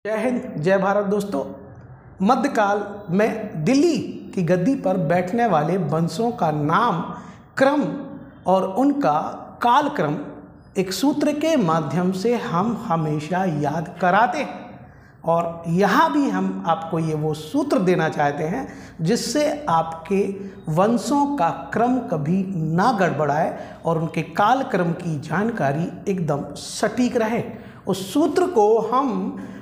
जय हिंद, जय भारत दोस्तों। मध्यकाल में दिल्ली की गद्दी पर बैठने वाले वंशों का नाम, क्रम और उनका कालक्रम एक सूत्र के माध्यम से हम हमेशा याद कराते हैं। और यहाँ भी हम आपको ये वो सूत्र देना चाहते हैं जिससे आपके वंशों का क्रम कभी ना गड़बड़ाए और उनके कालक्रम की जानकारी एकदम सटीक रहे। उस सूत्र को हम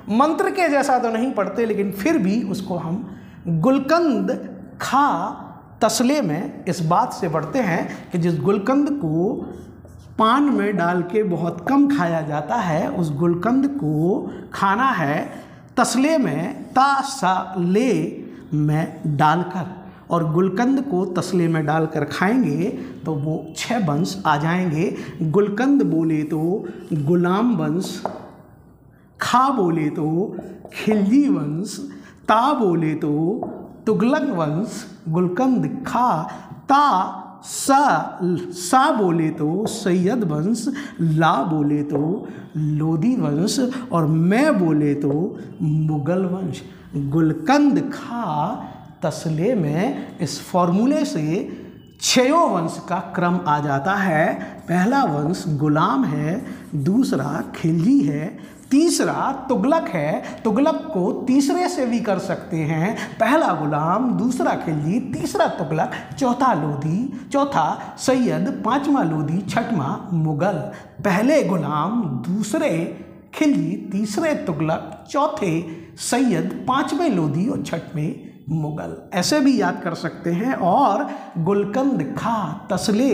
मंत्र के जैसा तो नहीं पढ़ते, लेकिन फिर भी उसको हम गुलकंद खा तसले में इस बात से पढ़ते हैं कि जिस गुलकंद को पान में डाल के बहुत कम खाया जाता है, उस गुलकंद को खाना है तसले में ता सा ले में डालकर, और गुलकंद को तसले में डालकर खाएंगे तो वो 6 वंश आ जाएंगे। गुलकंद बोले तो गुलाम वंश, खा बोले तो खिलजी वंश, ता बोले तो तुगलक वंश, गुलकंद खा ता सा बोले तो सैयद वंश, ला बोले तो लोधी वंश और मैं बोले तो मुगल वंश। गुलकंद खा तसले में इस फॉर्मूले से 6 वंश का क्रम आ जाता है। पहला वंश गुलाम है, दूसरा खिलजी है, तीसरा तुगलक है। तुगलक को तीसरे से भी कर सकते हैं, पहला गुलाम, दूसरा खिलजी, तीसरा तुगलक, चौथा लोधी, चौथा सैयद, पांचवा लोधी, छठवां मुगल। पहले गुलाम, दूसरे खिलजी, तीसरे तुगलक, चौथे सैयद, पांचवें लोधी और छठवें मुगल। ऐसे भी याद कर सकते हैं। और गुलकंद खा तसले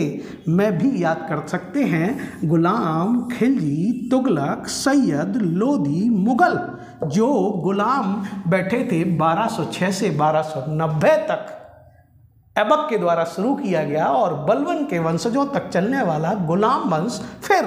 में भी याद कर सकते हैं। गुलाम, खिलजी, तुगलक, सैयद, लोधी, मुगल। जो गुलाम बैठे थे 1206 से 1290 तक ऐबक के द्वारा शुरू किया गया और बलबन के वंशजों तक चलने वाला गुलाम वंश, फिर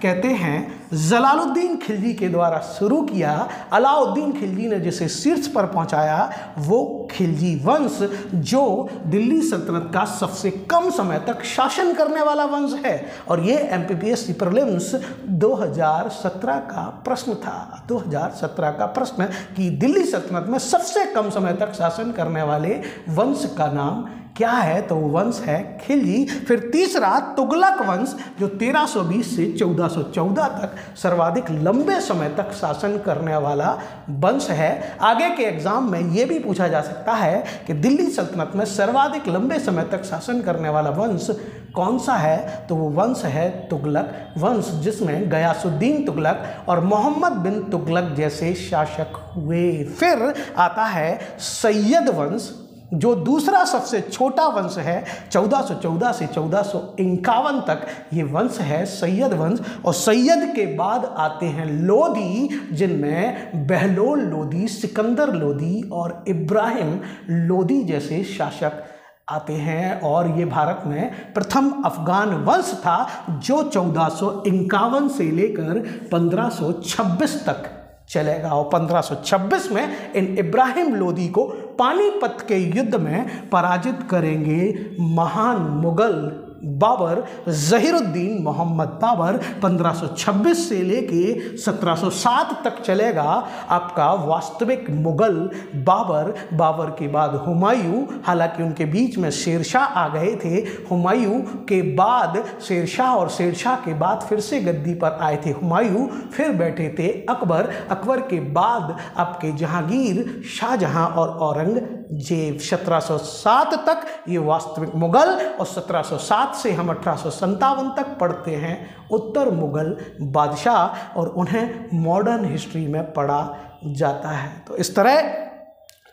कहते हैं जलालुद्दीन खिलजी के द्वारा शुरू किया, अलाउद्दीन खिलजी ने जिसे शीर्ष पर पहुंचाया, वो खिलजी वंश जो दिल्ली सल्तनत का सबसे कम समय तक शासन करने वाला वंश है। और ये MPPSC प्रीलिम्स 2017 का प्रश्न था। 2017 का प्रश्न कि दिल्ली सल्तनत में सबसे कम समय तक शासन करने वाले वंश का नाम क्या है, तो वो वंश है खिलजी। फिर तीसरा तुगलक वंश जो 1320 से 1414 तक सर्वाधिक लंबे समय तक शासन करने वाला वंश है। आगे के एग्जाम में ये भी पूछा जा सकता है कि दिल्ली सल्तनत में सर्वाधिक लंबे समय तक शासन करने वाला वंश कौन सा है, तो वो वंश है तुगलक वंश, जिसमें गयासुद्दीन तुगलक और मोहम्मद बिन तुगलक जैसे शासक हुए। फिर आता है सैयद वंश जो दूसरा सबसे छोटा वंश है। 1414 से 1451 तक ये वंश है सैयद वंश। और सैयद के बाद आते हैं लोधी, जिनमें बहलोल लोधी, सिकंदर लोधी और इब्राहिम लोधी जैसे शासक आते हैं। और ये भारत में प्रथम अफगान वंश था जो 1451 से लेकर 1526 तक चलेगा। और 1526 में इन इब्राहिम लोधी को पानीपत के युद्ध में पराजित करेंगे महान मुगल बाबर ज़हीरुद्दीन मोहम्मद बाबर। 1526 से लेके 1707 तक चलेगा आपका वास्तविक मुगल बाबर। बाबर के बाद हुमायूं, हालांकि उनके बीच में शेरशाह आ गए थे। हुमायूं के बाद शेरशाह और शेरशाह के बाद फिर से गद्दी पर आए थे हुमायूं। फिर बैठे थे अकबर। अकबर के बाद आपके जहांगीर, शाहजहां और औरंगजेब। 1707 तक ये वास्तविक मुगल, और 1707 से हम 1857 तक पढ़ते हैं उत्तर मुगल बादशाह, और उन्हें मॉडर्न हिस्ट्री में पढ़ा जाता है। तो इस तरह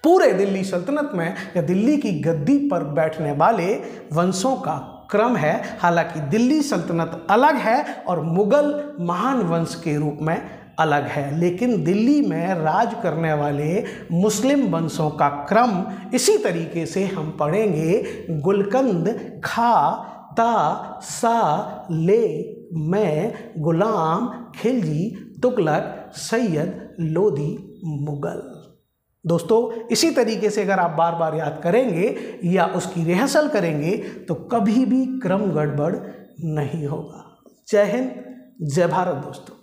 पूरे दिल्ली सल्तनत में या दिल्ली की गद्दी पर बैठने वाले वंशों का क्रम है। हालांकि दिल्ली सल्तनत अलग है और मुगल महान वंश के रूप में अलग है, लेकिन दिल्ली में राज करने वाले मुस्लिम वंशों का क्रम इसी तरीके से हम पढ़ेंगे। गुलकंद खा ता सा ले मैं, गुलाम, खिलजी, तुगलक, सैयद, लोधी, मुगल। दोस्तों, इसी तरीके से अगर आप बार बार याद करेंगे या उसकी रिहर्सल करेंगे तो कभी भी क्रम गड़बड़ नहीं होगा। जय हिंद, जय भारत दोस्तों।